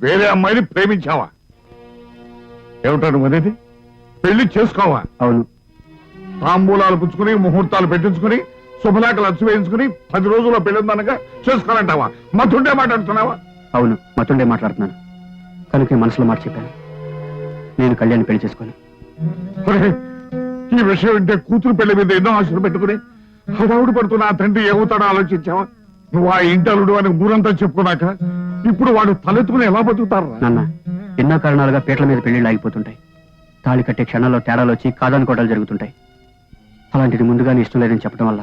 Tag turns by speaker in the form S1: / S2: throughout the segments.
S1: వేరే అమ్మాయిని ప్రేమించావా? ఏమిటాడు అనేది? పెళ్లి చేసుకోవా?
S2: అవును.
S1: తాంబూలాలు పుచ్చుకుని ముహూర్తాలు పెట్టించుకుని శుభలేఖలు అచ్చు వేయించుకుని 10 రోజుల్లో పెళ్ళిందనగా చేసుకోవాలంటావా? మతుండే మాట్లాడుతున్నావా?
S2: అవును, మతుండే మాట్లాడుతున్నాను. కనుక మనసులో మాట చెప్పాను, నేను కళ్యాణ్ పెళ్లి చేసుకోను.
S1: ఈ విషయం వింటే కూతురు పెళ్లి మీద ఎన్నో ఆశలు పెట్టుకుని హడావుడు పడుతున్న ఆ తండ్రి ఏమవుతాడో ఆలోచించావా? నువ్వు ఆ ఇంటలుడు అని ఊరంతా చెప్పుకున్నాక ఇప్పుడు వాడు తలెత్తుకుని ఎలా బతుకుతారు?
S2: నాన్న, ఎన్నో కారణాలుగా పీటల మీద పెళ్లిళ్ళు ఆగిపోతుంటాయి. తాళి కట్టే క్షణాల్లో తేడాలు వచ్చి కాదనుకోవడాలు జరుగుతుంటాయి. అలాంటిది ముందుగానే ఇష్టం లేదని చెప్పడం వల్ల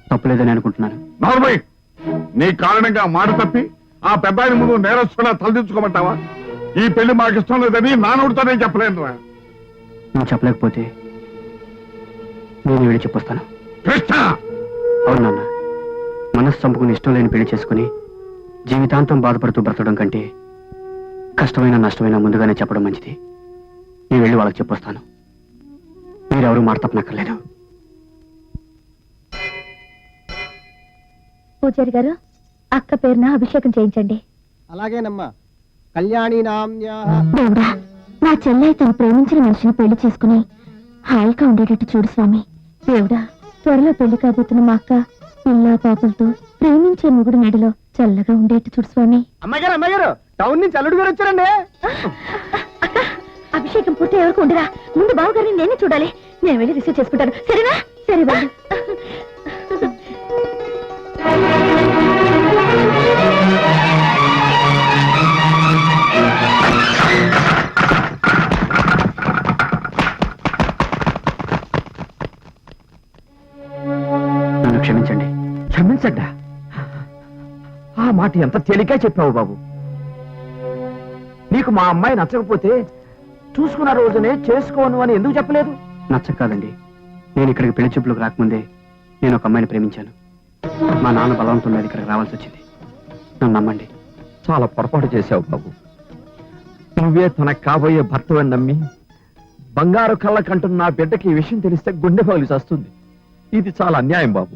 S2: తప్పులేదని అనుకుంటున్నాను.
S1: నార్మల్, నీ కారణంగా మాట తప్పి ఆ పెద్దాయన ముందు నేరస్తులా తలదించుకోమంటావా? ఈ పెళ్లి మాకు ఇష్టం లేదని నానవుడితోనే చెప్పలేను రా.
S2: నువ్వు చెప్పలేకపోతే నేను వెళ్ళి చెప్పొస్తాను.
S1: కృష్ణ!
S2: అవును నాన్న, మనసు చంపుకుని ఇష్టం లేని పెళ్లి చేసుకుని జీవితాంతం బాధపడుతూ బ్రతకడం కంటే కష్టమైన నష్టమైన ముందుగానే చెప్పడం మంచిది. నేను వెళ్ళి వాళ్ళకి చెప్పొస్తాను. మీరెవరూ మాట తప్పనక్కర్లేదు.
S3: పూజారి గారు, అక్క పేరున అభిషేకం చేయించండి.
S4: అలాగేనమ్మా. కళ్యాణి నామ్యా.
S3: దేవుడా, నా చెల్లె తను ప్రేమించిన మనిషిని పెళ్లి చేసుకుని హాయిగా ఉండేటట్టు చూడు స్వామి. దేవుడా, త్వరలో పెళ్లి కాబోతున్న మా అక్క పిల్ల పాపలతో ప్రేమించే మొగుడు మెడలో చల్లగా ఉండేట్టు చూడు స్వామి.
S4: అమ్మగారు టౌన్ నుంచి అల్లుడు గారు వచ్చారండి.
S3: అక్క, అభిషేకం పూర్తి ఎవరికి ఉండరా? ముందు బావగారిని నేనే చూడాలి. నేను వెళ్ళి రిసీవ్ చేసుకుంటాను, సరేనా? సరే బాబు.
S2: నన్ను క్షమించండి.
S4: క్షమించడ్డా? ఆ మాట ఎంత తేలిగ్గా చెప్పావు బాబు. నీకు మా అమ్మాయి నచ్చకపోతే చూసుకున్న రోజునే చేసుకోను అని ఎందుకు చెప్పలేదు?
S2: నచ్చక కాదండి, నేను ఇక్కడికి పెళ్లి చూపులకు రాకముందే నేను ఒక అమ్మాయిని ప్రేమించాను. మా నాన్న బలవంతం మీద ఇక్కడికి రావాల్సి వచ్చింది. నన్ను నమ్మండి.
S4: చాలా పొరపాటు చేశావు బాబు. నువ్వే తనకు కాబోయే భర్తవని నమ్మి బంగారు కళ్ళ కంటున్న నా బిడ్డకి ఈ విషయం తెలిస్తే గుండె పగిలి వస్తుంది. ఇది చాలా అన్యాయం బాబు,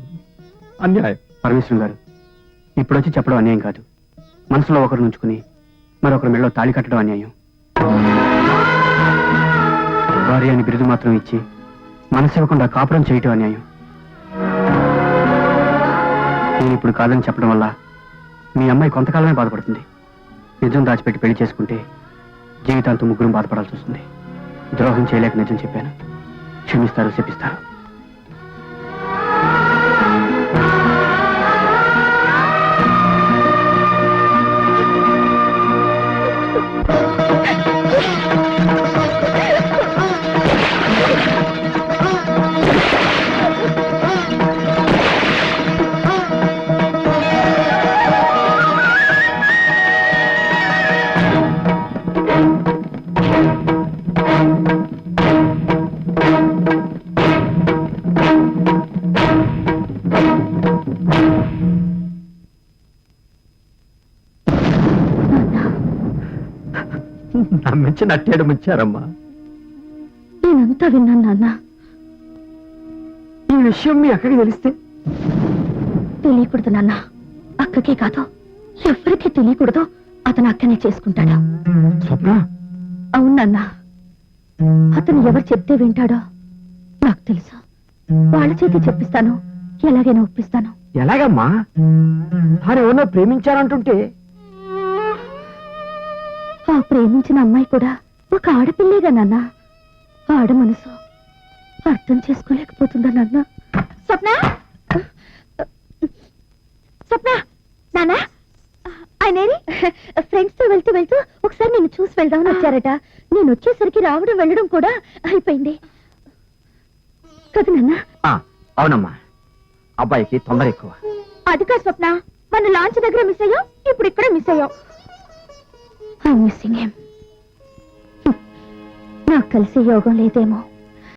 S4: అన్యాయం.
S2: పరమేశ్వరం గారు, ఇప్పుడు వచ్చి చెప్పడం అన్యాయం కాదు. మనసులో ఒకరు నుంచుకుని మరొకరి మెడలో తాళి కట్టడం అన్యాయం. భార్య అని బిరుదు మాత్రం ఇచ్చి మనసు ఇవ్వకుండా కాపురం చేయటం అన్యాయం. నేను ఇప్పుడు కాదని చెప్పడం వల్ల మీ అమ్మాయి కొంతకాలమే బాధపడుతుంది. నిజం దాచిపెట్టి పెళ్లి చేసుకుంటే జీవితాంతం ముగ్గురు బాధపడాల్సి వస్తుంది. ద్రోహం చేయలేక నిజం చెప్పాను. క్షమిస్తారు, శపిస్తారు.
S4: నమ్మించి నట్టేడు ముంచారమ్మా.
S3: నేనంతా విన్నాను నాన్న.
S4: ఈ విషయం మీ అక్కడికి తెలిస్తే?
S3: తెలియకూడదు నాన్న. అక్కకే కాదు, ఎవరికి తెలియకూడదు. అతను అక్కనే చేసుకుంటాడు.
S4: స్వప్న?
S3: అవును నాన్న. అతను ఎవరు చెప్తే వింటాడో నాకు తెలుసు. వాళ్ళ చేతి చెప్పిస్తాను, ఎలాగైనా ఒప్పిస్తాను.
S4: ఎలాగమ్మా? తాను ఎవరినో ప్రేమించారంటుంటే?
S3: ఆ ప్రేమించిన అమ్మాయి కూడా ఒక ఆడపిల్లేగా నాన్న. ఆడ మనసు అర్థం చేసుకోలేకపోతుందా నాన్న? స్వప్న, స్వప్న, నాన్న ఆయనేరి ఫ్రెండ్స్ తో వెళ్తూ వెళ్తూ ఒకసారి నేను చూసి వెళ్దామని వచ్చారట. నేను వచ్చేసరికి రావడం వెళ్ళడం కూడా అయిపోయింది కదా నాన్న?
S4: అవునమ్మా, అబ్బాయికి తొందర ఎక్కువ.
S3: అది కాదు స్వప్న, మన లాంచ్ దగ్గర మిస్ అయ్యాం, ఇప్పుడు ఇక్కడ మిస్ అయ్యాం. Missing him. నాకు కలిసి యోగం లేదేమో.